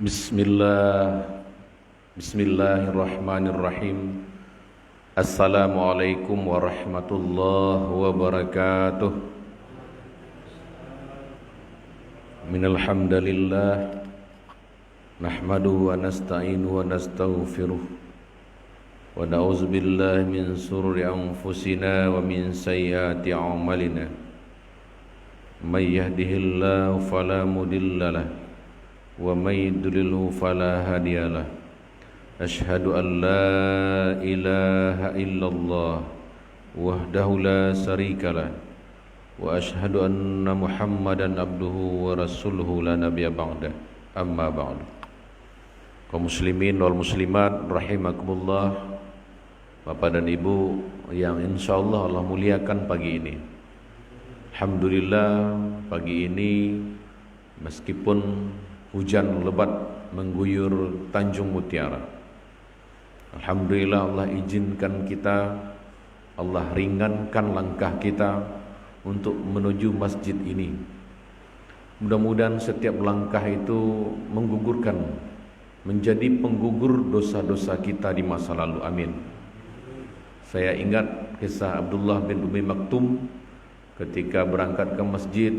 Bismillah, Bismillahirrahmanirrahim. Assalamualaikum warahmatullahi wabarakatuh. Minal hamdalillah nahmaduhu wa nasta'inu wa nastaghfiruh wa na'udzu billahi min shururi anfusina wa min sayyiati a'malina. May yahdihillahu fala mudilla lahu wa may yudlilhu fala hadiyalah. Asyhadu an la ilaha illallah wahdahu la syarikalah wa asyhadu anna Muhammadan abduhu wa rasuluhu la nabiyya ba'dah. Amma ba'du. Kaum muslimin wal muslimat rahimakumullah, Bapak dan Ibu yang insyaallah Allah muliakan pagi ini. Alhamdulillah, pagi ini meskipun hujan lebat mengguyur Tanjung Mutiara, alhamdulillah Allah izinkan kita, Allah ringankan langkah kita untuk menuju masjid ini. Mudah-mudahan setiap langkah itu menggugurkan, menjadi penggugur dosa-dosa kita di masa lalu. Amin. Saya ingat kisah Abdullah bin Umi Maktum ketika berangkat ke masjid,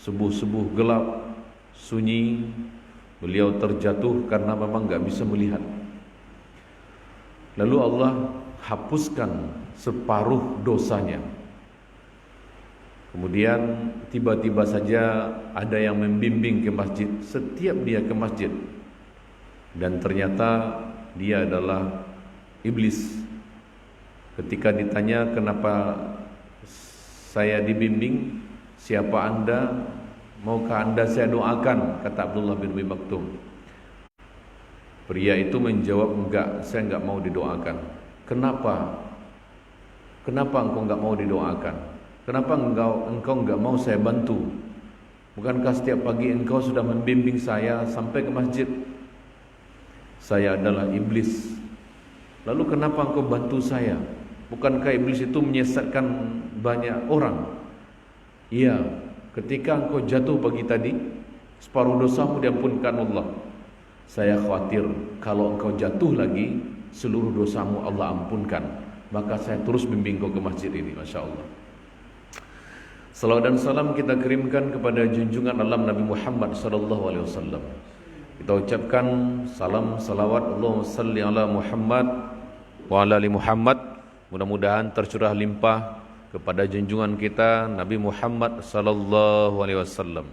subuh-subuh gelap, sunyi, beliau terjatuh karena memang enggak bisa melihat. Lalu Allah hapuskan separuh dosanya. Kemudian tiba-tiba saja ada yang membimbing ke masjid. Setiap dia ke masjid, dan ternyata dia adalah iblis. Ketika ditanya, kenapa saya dibimbing, siapa anda, maukah anda saya doakan, kata Abdullah bin Umi Maktum. Pria itu menjawab, enggak, saya enggak mau didoakan. Kenapa? Kenapa engkau enggak mau didoakan? Kenapa engkau enggak mau saya bantu? Bukankah setiap pagi engkau sudah membimbing saya sampai ke masjid? Saya adalah iblis. Lalu kenapa engkau bantu saya? Bukankah iblis itu menyesatkan banyak orang? Iya, ketika engkau jatuh pagi tadi, separuh dosamu diampunkan Allah. Saya khawatir kalau engkau jatuh lagi, seluruh dosamu Allah ampunkan. Maka saya terus bimbing kau ke masjid ini. Masya Allah. Salawat dan salam kita kirimkan kepada junjungan alam Nabi Muhammad SAW. Kita ucapkan salam salawat, Allahumma salli ala Muhammad wa ala ali Muhammad. Mudah-mudahan tercurah limpah kepada junjungan kita Nabi Muhammad SAW.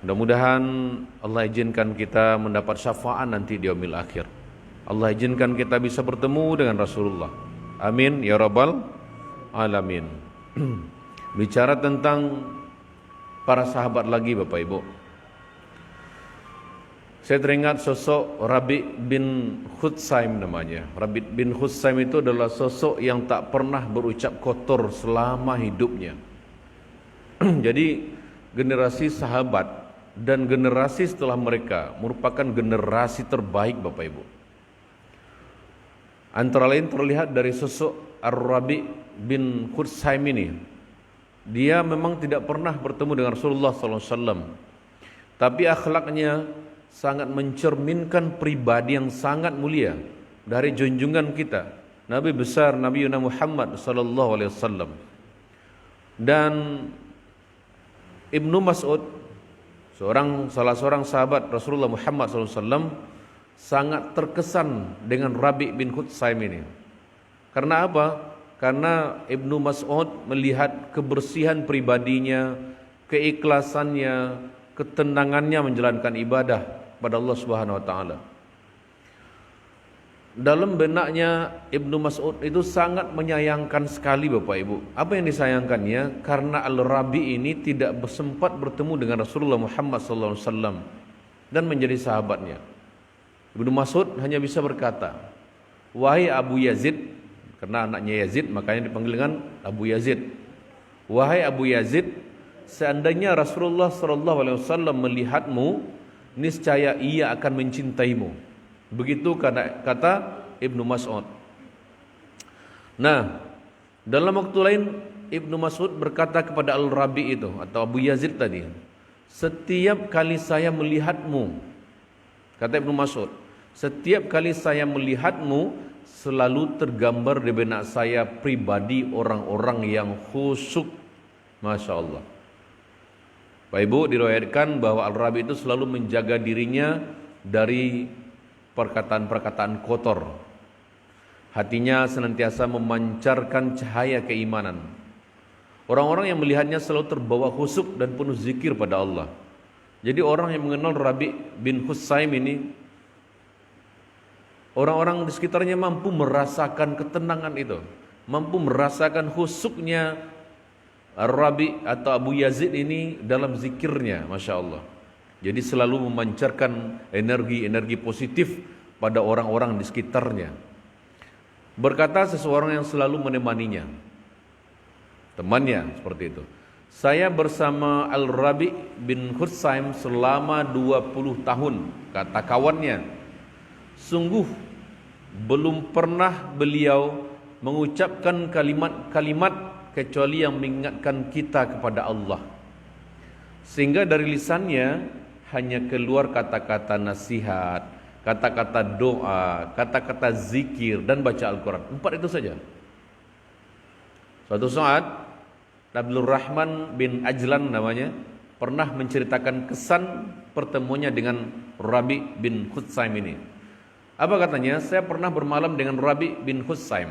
Mudah-mudahan Allah izinkan kita mendapat syafaat nanti di yaumil akhir. Allah izinkan kita bisa bertemu dengan Rasulullah. Amin ya rabbal alamin. Bicara tentang para sahabat lagi, Bapak Ibu, saya teringat sosok Rabi bin Khusaim namanya. Rabi bin Khusaim itu adalah sosok yang tak pernah berucap kotor selama hidupnya. Jadi generasi sahabat dan generasi setelah mereka merupakan generasi terbaik, Bapak Ibu. Antara lain terlihat dari sosok Ar-Rabi bin Khusaim ini. Dia memang tidak pernah bertemu dengan Rasulullah SAW, tapi akhlaknya sangat mencerminkan pribadi yang sangat mulia dari junjungan kita, Nabi besar Nabi Muhammad SAW. Dan Ibnu Mas'ud, salah seorang sahabat Rasulullah Muhammad SAW, sangat terkesan dengan Rabi bin Khusaim ini. Karena apa? Karena Ibnu Mas'ud melihat kebersihan pribadinya, keikhlasannya, ketenangannya menjalankan ibadah pada Allah Subhanahu wa taala. Dalam benaknya Ibnu Mas'ud itu sangat menyayangkan sekali, Bapak Ibu. Apa yang disayangkannya? Karena Al-Rabi ini tidak sempat bertemu dengan Rasulullah Muhammad SAW dan menjadi sahabatnya. Ibnu Mas'ud hanya bisa berkata, wahai Abu Yazid, karena anaknya Yazid makanya dipanggil dengan Abu Yazid. Wahai Abu Yazid, seandainya Rasulullah SAW melihatmu, niscaya ia akan mencintaimu. Begitu kata Ibnu Mas'ud. Nah, dalam waktu lain Ibnu Mas'ud berkata kepada Al-Rabi itu atau Abu Yazid tadi, setiap kali saya melihatmu, Kata Ibnu Mas'ud, setiap kali saya melihatmu selalu tergambar di benak saya pribadi orang-orang yang khusyuk. Masya Allah. Pak Ibu, diriwayatkan bahwa Al-Rabi itu selalu menjaga dirinya dari perkataan-perkataan kotor. Hatinya senantiasa memancarkan cahaya keimanan. Orang-orang yang melihatnya selalu terbawa khusyuk dan penuh zikir pada Allah. Jadi orang yang mengenal Rabi bin Husaim ini, orang-orang di sekitarnya mampu merasakan ketenangan itu, mampu merasakan khusyuknya Rabi atau Abu Yazid ini dalam zikirnya, Masya Allah. Jadi selalu memancarkan energi-energi positif pada orang-orang di sekitarnya. Berkata seseorang yang selalu menemaninya, temannya seperti itu, saya bersama Al-Rabi bin Husaim selama 20 tahun, kata kawannya. Sungguh belum pernah beliau mengucapkan kalimat-kalimat kecuali yang mengingatkan kita kepada Allah. Sehingga dari lisannya hanya keluar kata-kata nasihat, kata-kata doa, kata-kata zikir dan baca Al-Quran. 4 itu saja. Suatu saat Abdul Rahman bin Ajlan namanya pernah menceritakan kesan pertemuannya dengan Rabi bin Husaim ini. Apa katanya? Saya pernah bermalam dengan Rabi bin Husaim.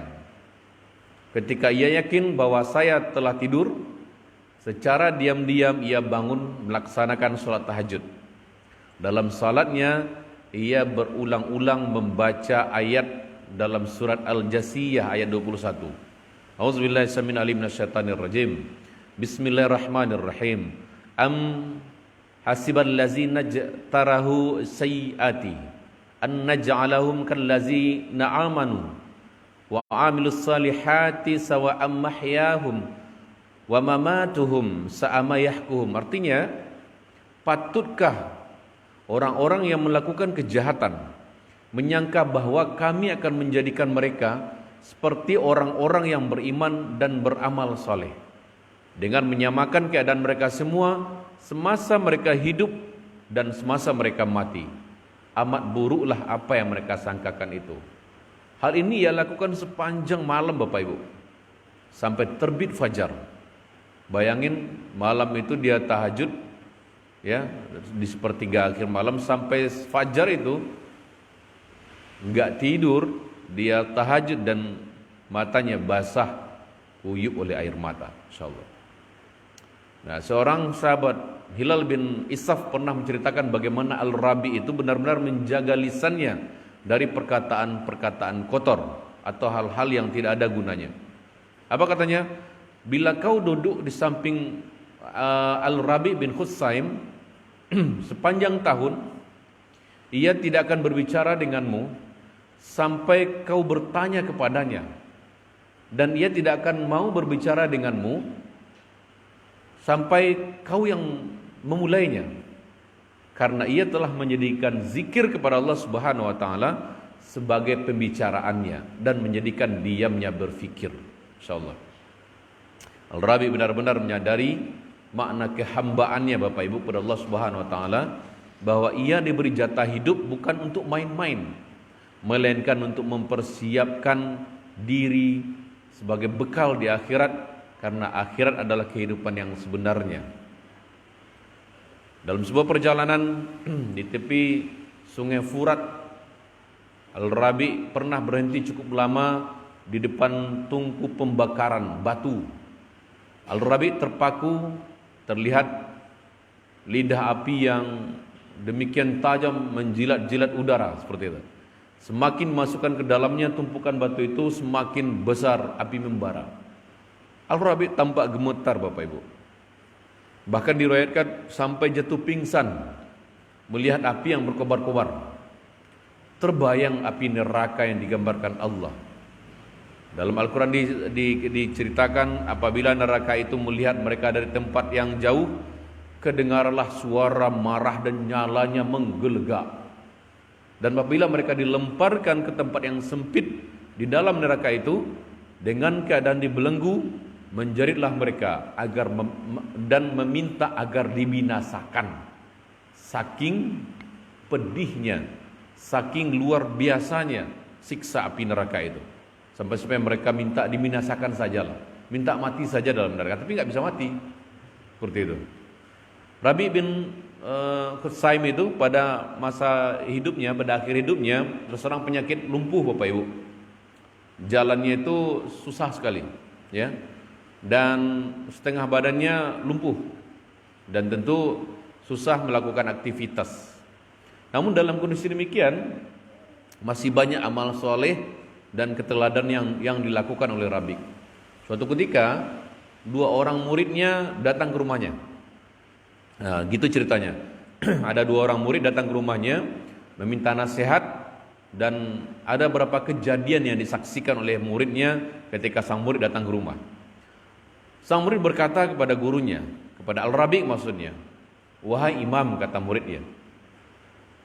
Ketika ia yakin bahwa saya telah tidur, secara diam-diam ia bangun melaksanakan sholat tahajud. Dalam salatnya ia berulang-ulang membaca ayat dalam surat Al-Jasiyah ayat 21. A'udzubillahi samil alim minasyaitonir rajim. Bismillahirrahmanirrahim. Am hasibal ladzina tarahu sayyiati an naj'alahum kallazina amanu wa 'amilus salihati sawa'am mahyahum wa mamatuhum sa'ama yahkuhum. Artinya, patutkah orang-orang yang melakukan kejahatan menyangka bahwa kami akan menjadikan mereka seperti orang-orang yang beriman dan beramal saleh, dengan menyamakan keadaan mereka semua semasa mereka hidup dan semasa mereka mati. Amat buruklah apa yang mereka sangkakan itu. Hal ini ia lakukan sepanjang malam, Bapak Ibu, sampai terbit fajar. Bayangin, malam itu dia tahajud, ya, di sepertiga akhir malam sampai fajar itu enggak tidur. Dia tahajud dan matanya basah kuyup oleh air mata, insyaallah. Nah, seorang sahabat Hilal bin Isaf pernah menceritakan bagaimana Al-Rabi itu benar-benar menjaga lisannya dari perkataan-perkataan kotor atau hal-hal yang tidak ada gunanya. Apa katanya? Bila kau duduk di samping Al-Rabi bin Husaim sepanjang tahun, ia tidak akan berbicara denganmu sampai kau bertanya kepadanya, dan ia tidak akan mau berbicara denganmu sampai kau yang memulainya, karena ia telah menjadikan zikir kepada Allah Subhanahu wa taala sebagai pembicaraannya dan menjadikan diamnya berfikir. Insyaallah Al-Rabi benar-benar menyadari makna kehambaannya, Bapak Ibu, kepada Allah Subhanahu wa taala, bahwa ia diberi jatah hidup bukan untuk main-main, melainkan untuk mempersiapkan diri sebagai bekal di akhirat, karena akhirat adalah kehidupan yang sebenarnya. Dalam sebuah perjalanan di tepi sungai Furat, Al-Rabi pernah berhenti cukup lama di depan tungku pembakaran batu. Al-Rabi terpaku, terlihat lidah api yang demikian tajam menjilat-jilat udara seperti itu. Semakin masukkan ke dalamnya tumpukan batu itu, semakin besar api membara. Al-Rabi tampak gemetar, Bapak Ibu. Bahkan diriwayatkan sampai jatuh pingsan melihat api yang berkobar-kobar. Terbayang api neraka yang digambarkan Allah. Dalam Al-Quran diceritakan apabila neraka itu melihat mereka dari tempat yang jauh, kedengarlah suara marah dan nyalanya menggelegak. Dan apabila mereka dilemparkan ke tempat yang sempit di dalam neraka itu, dengan keadaan dibelenggu, menjeritlah mereka dan meminta agar dibinasakan. Saking pedihnya, saking luar biasanya siksa api neraka itu. Sampai mereka minta dibinasakan sajalah, minta mati saja dalam neraka, tapi nggak bisa mati. Seperti itu. Rabi bin Khusaim itu pada masa hidupnya, pada akhir hidupnya terserang penyakit lumpuh, Bapak Ibu. Jalannya itu susah sekali, ya. Dan setengah badannya lumpuh. Dan tentu susah melakukan aktivitas. Namun dalam kondisi demikian masih banyak amal soleh dan keteladanan yang dilakukan oleh Rabi. Suatu ketika 2 orang muridnya datang ke rumahnya. Nah, gitu ceritanya. Ada 2 orang murid datang ke rumahnya meminta nasihat, dan ada beberapa kejadian yang disaksikan oleh muridnya ketika sang murid datang ke rumah. Sang murid berkata kepada gurunya, kepada Al-Rabi maksudnya, "Wahai imam," kata muridnya,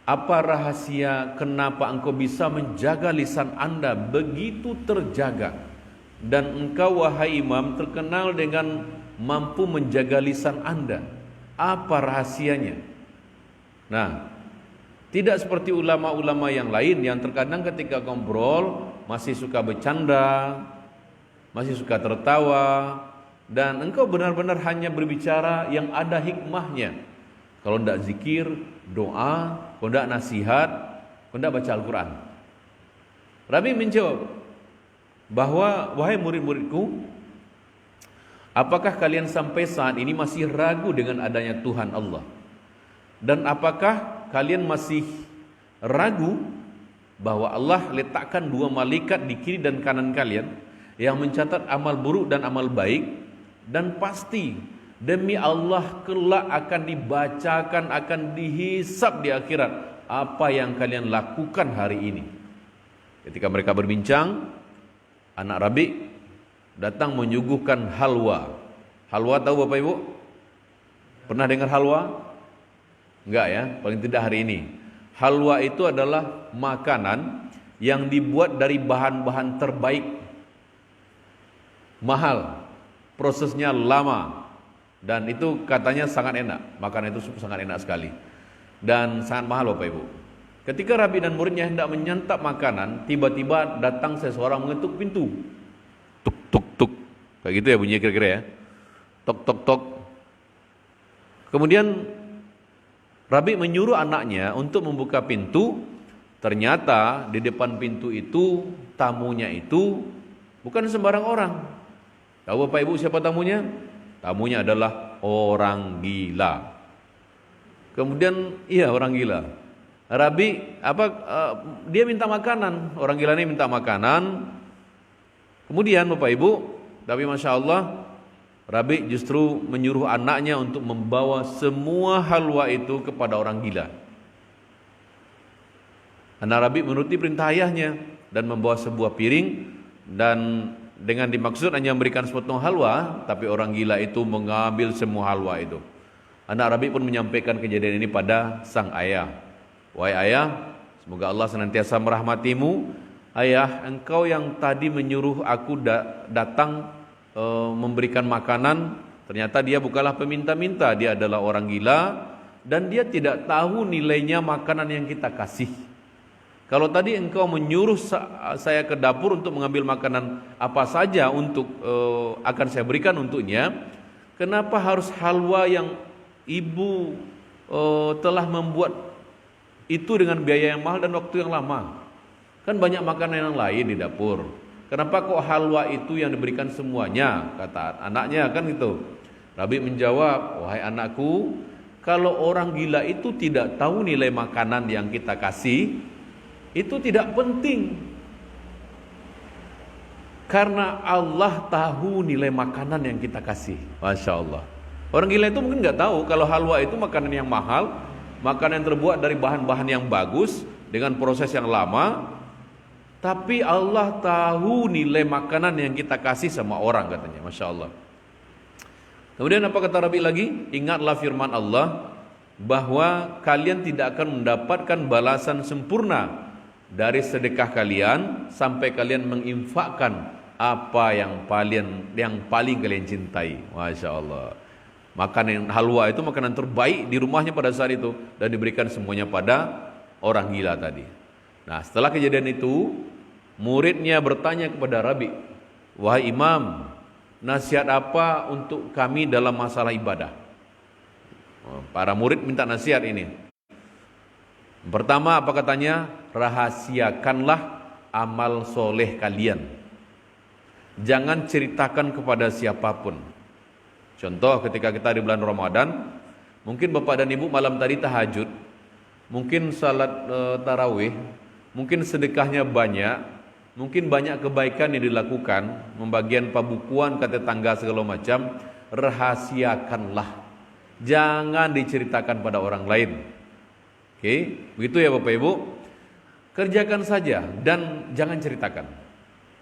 "apa rahasia kenapa engkau bisa menjaga lisan Anda begitu terjaga? Dan engkau, wahai imam, terkenal dengan mampu menjaga lisan Anda. Apa rahasianya?" Nah, tidak seperti ulama-ulama yang lain yang terkadang ketika ngobrol masih suka bercanda, masih suka tertawa, dan engkau benar-benar hanya berbicara yang ada hikmahnya. Kalau tidak zikir, doa, kalau tidak nasihat, kalau tidak baca Al-Quran. Rabi menjawab bahwa, "Wahai murid-muridku, apakah kalian sampai saat ini masih ragu dengan adanya Tuhan Allah? Dan apakah kalian masih ragu bahwa Allah letakkan 2 malaikat di kiri dan kanan kalian yang mencatat amal buruk dan amal baik? Dan pasti demi Allah kelak akan dibacakan, akan dihisab di akhirat apa yang kalian lakukan hari ini." Ketika mereka berbincang, anak Rabi datang menyuguhkan halwa. Halwa tahu Bapak Ibu? Pernah dengar halwa? Enggak ya, paling tidak hari ini. Halwa itu adalah makanan yang dibuat dari bahan-bahan terbaik. Mahal, prosesnya lama, dan itu katanya sangat enak. Makanan itu sangat enak sekali dan sangat mahal, Bapak Ibu. Ketika Rabi dan muridnya hendak menyantap makanan, tiba-tiba datang seseorang mengetuk pintu. Tuk tuk tuk, kayak gitu ya bunyinya kira-kira ya. Tok tok tok. Kemudian Rabi menyuruh anaknya untuk membuka pintu. Ternyata di depan pintu itu tamunya itu bukan sembarang orang. Tahu Bapak Ibu siapa tamunya? Tamunya adalah orang gila. Kemudian orang gila. Rabi dia minta makanan. Orang gila ini minta makanan. Kemudian Bapak Ibu, tapi Masya Allah, Rabi justru menyuruh anaknya untuk membawa semua halwa itu kepada orang gila. Anak Rabi menuruti perintah ayahnya dan membawa sebuah piring, dan dengan dimaksud hanya memberikan sepotong halwa, tapi orang gila itu mengambil semua halwa itu. Anak Rabi pun menyampaikan kejadian ini pada sang ayah. "Wahai ayah, semoga Allah senantiasa merahmatimu. Ayah, engkau yang tadi menyuruh aku datang memberikan makanan, ternyata dia bukanlah peminta-minta, dia adalah orang gila, dan dia tidak tahu nilainya makanan yang kita kasih. Kalau tadi engkau menyuruh saya ke dapur untuk mengambil makanan apa saja untuk akan saya berikan untuknya, kenapa harus halwa yang ibu telah membuat itu dengan biaya yang mahal dan waktu yang lama? Kan banyak makanan yang lain di dapur. Kenapa kok halwa itu yang diberikan semuanya?" Kata anaknya kan gitu. Rabi menjawab, "Wahai anakku, kalau orang gila itu tidak tahu nilai makanan yang kita kasih, itu tidak penting. Karena Allah tahu nilai makanan yang kita kasih." Masya Allah. Orang gila itu mungkin nggak tahu kalau halwa itu makanan yang mahal, makanan yang terbuat dari bahan-bahan yang bagus dengan proses yang lama. Tapi Allah tahu nilai makanan yang kita kasih sama orang, katanya. Masya Allah. Kemudian apa kata Rabi lagi? "Ingatlah firman Allah bahwa kalian tidak akan mendapatkan balasan sempurna dari sedekah kalian sampai kalian menginfakkan apa yang paling kalian cintai." Masya Allah. Makanan halwa itu makanan terbaik di rumahnya pada saat itu, dan diberikan semuanya pada orang gila tadi. Nah, setelah kejadian itu, muridnya bertanya kepada Rabi, "Wahai Imam, nasihat apa untuk kami dalam masalah ibadah?" Para murid minta nasihat ini. Pertama, apa katanya? Rahasiakanlah amal soleh kalian. Jangan ceritakan kepada siapapun. Contoh, ketika kita di bulan Ramadan, mungkin bapak dan ibu malam tadi tahajud, mungkin salat tarawih, mungkin sedekahnya banyak, mungkin banyak kebaikan yang dilakukan, membagian pabukuan ke tetangga segala macam. Rahasiakanlah, jangan diceritakan pada orang lain. Oke, begitu ya Bapak Ibu. Kerjakan saja dan jangan ceritakan.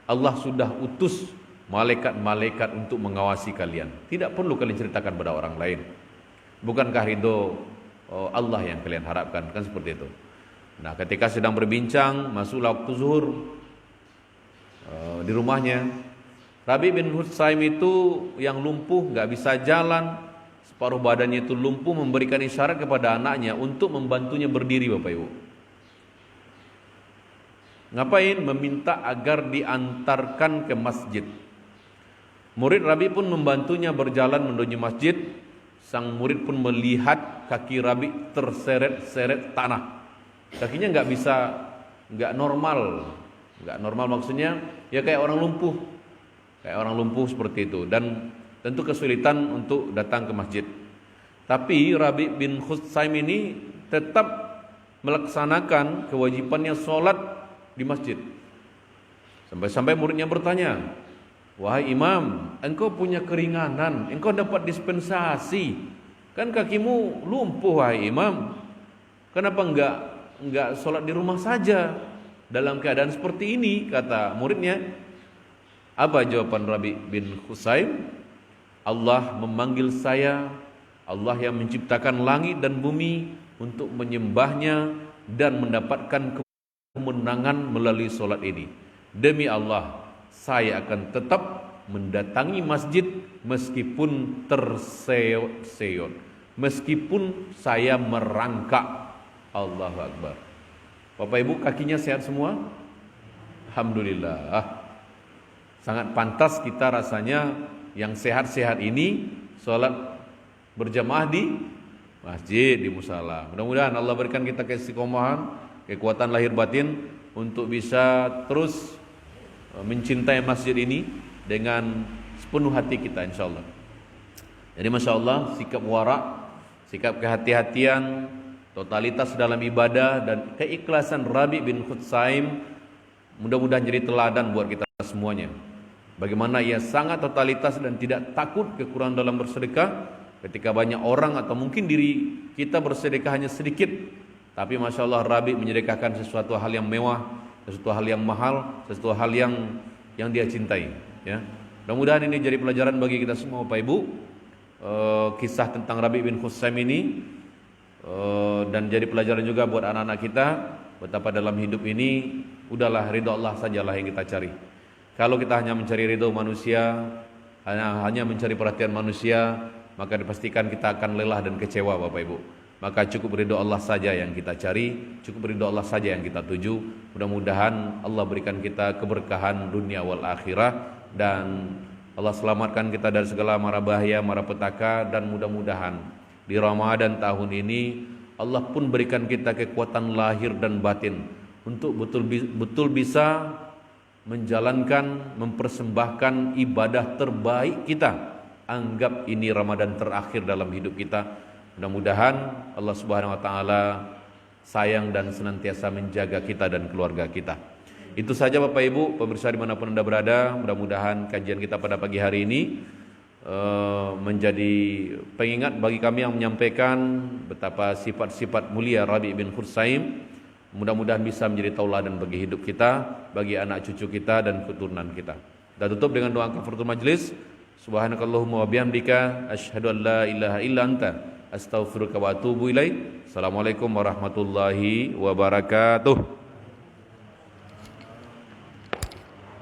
Allah sudah utus malaikat-malaikat untuk mengawasi kalian. Tidak perlu kalian ceritakan pada orang lain. Bukankah ridho Allah yang kalian harapkan? Kan seperti itu. Nah, ketika sedang berbincang, masuklah waktu zuhur di rumahnya. Rabi bin Hutsaim itu yang lumpuh, nggak bisa jalan, separuh badannya itu lumpuh, memberikan isyarat kepada anaknya untuk membantunya berdiri, Bapak Ibu. Ngapain? Meminta agar diantarkan ke masjid. Murid Rabi pun membantunya berjalan menuju masjid. Sang murid pun melihat kaki Rabi terseret-seret tanah. Kakinya nggak normal. Nggak normal maksudnya ya kayak orang lumpuh. Kayak orang lumpuh seperti itu. Dan tentu kesulitan untuk datang ke masjid. Tapi Rabi bin Hutsaim ini tetap melaksanakan kewajibannya sholat di masjid. Sampai-sampai muridnya bertanya, "Wahai Imam, engkau punya keringanan, engkau dapat dispensasi. Kan kakimu lumpuh, wahai Imam. Kenapa enggak sholat di rumah saja dalam keadaan seperti ini?" kata muridnya. Apa jawaban Rabi bin Hutsaim? "Allah memanggil saya, Allah yang menciptakan langit dan bumi untuk menyembahnya dan mendapatkan kemenangan melalui solat ini. Demi Allah, saya akan tetap mendatangi masjid meskipun terseok-seok, meskipun saya merangkak." Allahu Akbar. Bapak Ibu, kakinya sehat semua? Alhamdulillah. Sangat pantas kita rasanya yang sehat-sehat ini sholat berjamaah di masjid, di musala. Mudah-mudahan Allah berikan kita keistiqomahan, kekuatan lahir batin untuk bisa terus mencintai masjid ini dengan sepenuh hati kita, insyaallah. Jadi masya Allah, sikap warak, sikap kehati-hatian, totalitas dalam ibadah dan keikhlasan Rabi bin Hutsaim mudah-mudahan jadi teladan buat kita semuanya. Bagaimana ia sangat totalitas dan tidak takut kekurangan dalam bersedekah ketika banyak orang atau mungkin diri kita bersedekah hanya sedikit. Tapi Masya Allah, Rabi menyedekahkan sesuatu hal yang mewah, sesuatu hal yang mahal, sesuatu hal yang dia cintai. Ya, mudah-mudahan ini jadi pelajaran bagi kita semua, Bapak Ibu. Kisah tentang Rabi bin Hutsaim ini dan jadi pelajaran juga buat anak-anak kita betapa dalam hidup ini udahlah ridho Allah sajalah yang kita cari. Kalau kita hanya mencari ridho manusia, hanya mencari perhatian manusia, maka dipastikan kita akan lelah dan kecewa, Bapak Ibu. Maka cukup ridho Allah saja yang kita cari, cukup ridho Allah saja yang kita tuju. Mudah-mudahan Allah berikan kita keberkahan dunia wal akhirah, dan Allah selamatkan kita dari segala mara bahaya, mara petaka, dan mudah-mudahan di Ramadan tahun ini Allah pun berikan kita kekuatan lahir dan batin untuk betul-betul bisa menjalankan, mempersembahkan ibadah terbaik kita. Anggap ini Ramadan terakhir dalam hidup kita. Mudah-mudahan Allah Subhanahu wa taala sayang dan senantiasa menjaga kita dan keluarga kita. Itu saja Bapak Ibu, pemirsa dimanapun Anda berada. Mudah-mudahan kajian kita pada pagi hari ini menjadi pengingat bagi kami yang menyampaikan betapa sifat-sifat mulia Rabi bin Hutsaim. Mudah-mudahan bisa menjadi tauladan bagi hidup kita, bagi anak cucu kita dan keturunan kita. Kita tutup dengan doa kafaratul majlis. Subhanakallahumma wa bihamdika asyhadu an la ilaha illa anta astaghfiruka wa atubu ilaik. Assalamualaikum warahmatullahi wabarakatuh.